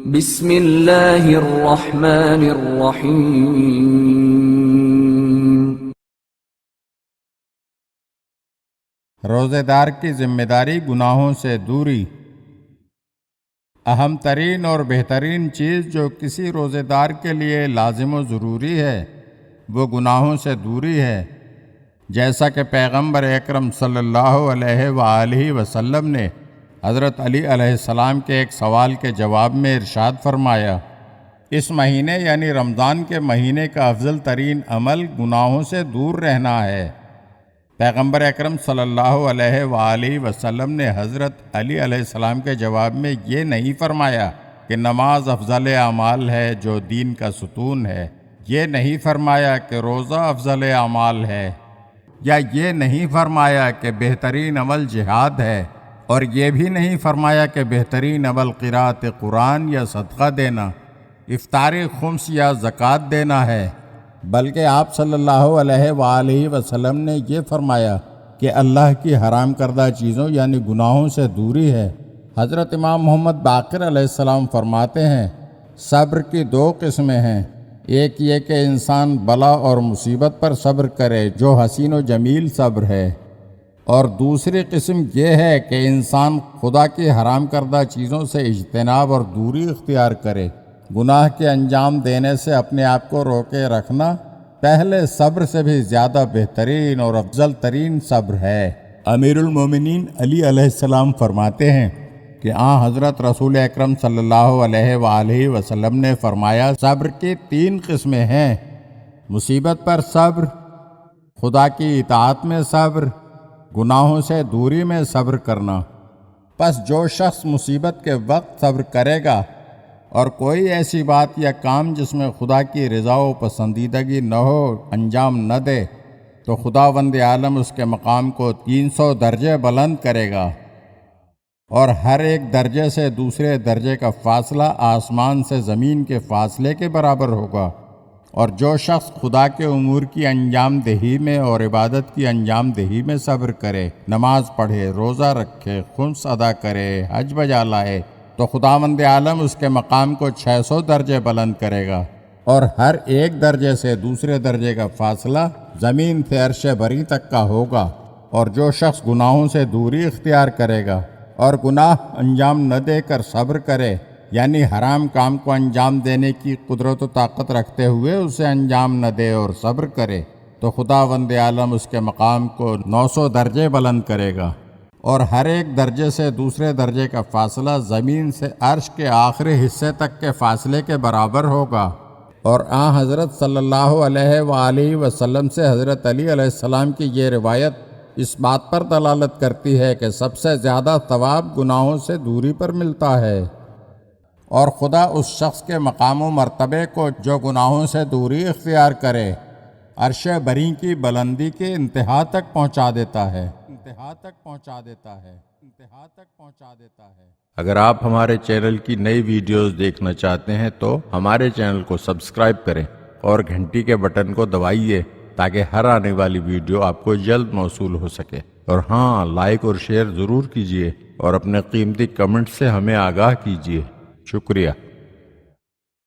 بسم اللہ الرحمن الرحیم۔ روزے دار کی ذمہ داری گناہوں سے دوری۔ اہم ترین اور بہترین چیز جو کسی روزے دار کے لیے لازم و ضروری ہے وہ گناہوں سے دوری ہے، جیسا کہ پیغمبر اکرم صلی اللہ علیہ وآلہ وسلم نے حضرت علی علیہ السلام کے ایک سوال کے جواب میں ارشاد فرمایا، اس مہینے یعنی رمضان کے مہینے کا افضل ترین عمل گناہوں سے دور رہنا ہے۔ پیغمبر اکرم صلی اللہ علیہ وآلہ وسلم نے حضرت علی علیہ السلام کے جواب میں یہ نہیں فرمایا کہ نماز افضل اعمال ہے جو دین کا ستون ہے، یہ نہیں فرمایا کہ روزہ افضل اعمال ہے، یا یہ نہیں فرمایا کہ بہترین عمل جہاد ہے، اور یہ بھی نہیں فرمایا کہ بہترین عمل قرأت قرآن یا صدقہ دینا، افطار خمس یا زکوٰۃ دینا ہے، بلکہ آپ صلی اللہ علیہ وآلہ وسلم نے یہ فرمایا کہ اللہ کی حرام کردہ چیزوں یعنی گناہوں سے دوری ہے۔ حضرت امام محمد باقر علیہ السلام فرماتے ہیں، صبر کی دو قسمیں ہیں، ایک یہ کہ انسان بلا اور مصیبت پر صبر کرے جو حسین و جمیل صبر ہے، اور دوسری قسم یہ ہے کہ انسان خدا کی حرام کردہ چیزوں سے اجتناب اور دوری اختیار کرے۔ گناہ کے انجام دینے سے اپنے آپ کو روکے رکھنا پہلے صبر سے بھی زیادہ بہترین اور افضل ترین صبر ہے۔ امیر المومنین علی علیہ السلام فرماتے ہیں کہ حضرت رسول اکرم صلی اللہ علیہ وآلہ وسلم نے فرمایا، صبر کی 3 قسمیں ہیں، مصیبت پر صبر، خدا کی اطاعت میں صبر، گناہوں سے دوری میں صبر کرنا۔ پس جو شخص مصیبت کے وقت صبر کرے گا اور کوئی ایسی بات یا کام جس میں خدا کی رضا و پسندیدگی نہ ہو انجام نہ دے تو خداوند عالم اس کے مقام کو 300 درجے بلند کرے گا، اور ہر ایک درجے سے دوسرے درجے کا فاصلہ آسمان سے زمین کے فاصلے کے برابر ہوگا۔ اور جو شخص خدا کے امور کی انجام دہی میں اور عبادت کی انجام دہی میں صبر کرے، نماز پڑھے، روزہ رکھے، خمس ادا کرے، حج بجا لائے، تو خداوند عالم اس کے مقام کو 600 درجے بلند کرے گا، اور ہر ایک درجے سے دوسرے درجے کا فاصلہ زمین سے عرش بری تک کا ہوگا۔ اور جو شخص گناہوں سے دوری اختیار کرے گا اور گناہ انجام نہ دے کر صبر کرے، یعنی حرام کام کو انجام دینے کی قدرت و طاقت رکھتے ہوئے اسے انجام نہ دے اور صبر کرے، تو خداوند عالم اس کے مقام کو 900 درجے بلند کرے گا، اور ہر ایک درجے سے دوسرے درجے کا فاصلہ زمین سے عرش کے آخری حصے تک کے فاصلے کے برابر ہوگا۔ اور حضرت صلی اللہ علیہ وآلہ وسلم سے حضرت علی علیہ السلام کی یہ روایت اس بات پر دلالت کرتی ہے کہ سب سے زیادہ ثواب گناہوں سے دوری پر ملتا ہے، اور خدا اس شخص کے مقام و مرتبے کو جو گناہوں سے دوری اختیار کرے عرش بری کی بلندی کے انتہا تک پہنچا دیتا ہے۔ اگر آپ ہمارے چینل کی نئی ویڈیوز دیکھنا چاہتے ہیں تو ہمارے چینل کو سبسکرائب کریں اور گھنٹی کے بٹن کو دبائیے تاکہ ہر آنے والی ویڈیو آپ کو جلد موصول ہو سکے، اور لائک اور شیئر ضرور کیجیے اور اپنے قیمتی کمنٹ سے ہمیں آگاہ کیجیے۔ شکریہ۔